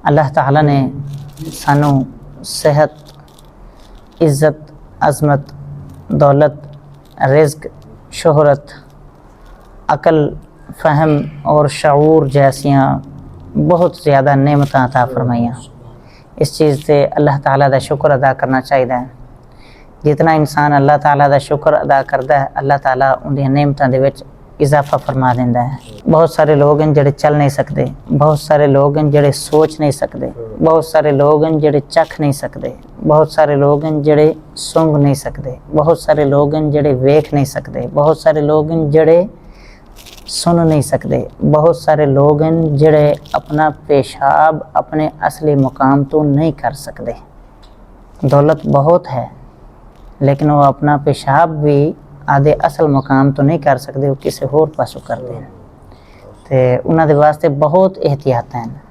अल्लाह ताला ने सानू सेहत, इज़्ज़त, अज़मत, दौलत, रिज़्क, शोहरत, अकल, फ़हम और शऊर जैसियाँ बहुत ज़्यादा नेमतां अता फरमाइयां। इस चीज़ से अल्लाह ताला दा शुक्र अदा करना चाहिए। जितना इंसान अल्लाह ताला दा शुक्र अदा करता है, अल्लाह ताला उन्दियां नेमतां दे विच इजाफा फरमा देंदा है। बहुत सारे लोग हैं जिहड़े चल नहीं सकते, बहुत सारे लोग हैं जिहड़े सोच नहीं सकते, बहुत सारे लोग हैं जिहड़े चख नहीं सकते, बहुत सारे लोग हैं जिहड़े सूंघ नहीं सकते, बहुत सारे लोग हैं जिहड़े वेख नहीं सकते, बहुत सारे लोग हैं जिहड़े सुन नहीं सकते, बहुत सारे लोग हैं जिहड़े अपना पेशाब अपने असली मुकाम तो नहीं कर सकते। दौलत बहुत है लेकिन वो अपना पेशाब भी आधे असल मुकाम तो नहीं कर सकते, वो किसी होर पासों करते हैं। तो उन्होंने वास्ते बहुत एहतियात हैं।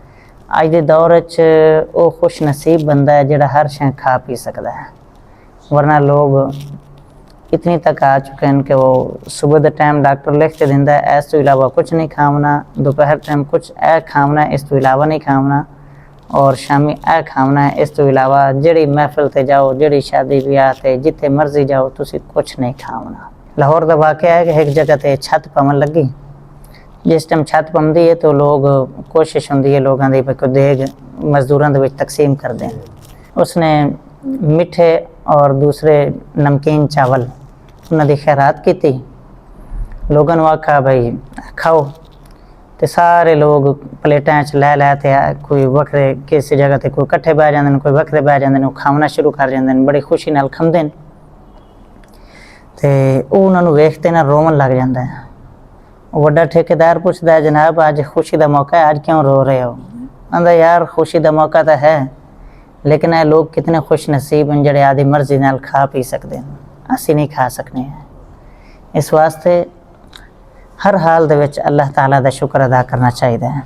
अज के दौर वो खुश नसीब बंदा है जिहड़ा हर शय खा पी सकता है, वरना लोग इतनी तक आ चुके हैं कि वो सुबह के टाइम डॉक्टर लिख के दिंदा है इस तो इलावा कुछ नहीं खावना, दोपहर टाइम कुछ ए खावना इस तो इलावा नहीं खावना, और शामी ए खावना है इस तो इलावा जिहड़ी महफिल ते जाओ, जिहड़ी शादी ब्याह ते जिथे मर्जी जाओ तुसी कुछ नहीं खावना। लाहौर का वाक़या है कि एक जगह ते छत पवन लगी। जिस टाइम छत पवंदी है तो लोग कोशिश होंदी है लोगों की कोई देग मजदूरों के तकसीम कर दें। उसने मिठे और दूसरे नमकीन चावल उन्होंने खैरात की थी। लोगों ने आखा भाई खाओ, तो सारे लोग प्लेटां च लै लै ते कोई वखरे किसी जगह ते कोई कट्ठे बह जाते हैं, कोई वखरे बह जाते हैं, खाना शुरू कर जाते हैं, बड़ी खुशी नाल खांदे हैं। तो उन्होंने वेखते ना रोवन लग जाता है। वड्डा ठेकेदार पूछता है जनाब अज खुशी का मौका है, अज क्यों रो रहे हो? आंदा यार खुशी का मौका तो है लेकिन ये लोग कितने खुश नसीब हैं जिहड़े आदि मर्जी नाल खा पी सकते हैं, असी नहीं खा सकने हैं। इस वास्ते हर हाल दे विच अल्लाह ताला दा शुक्र अदा करना चाहिए है।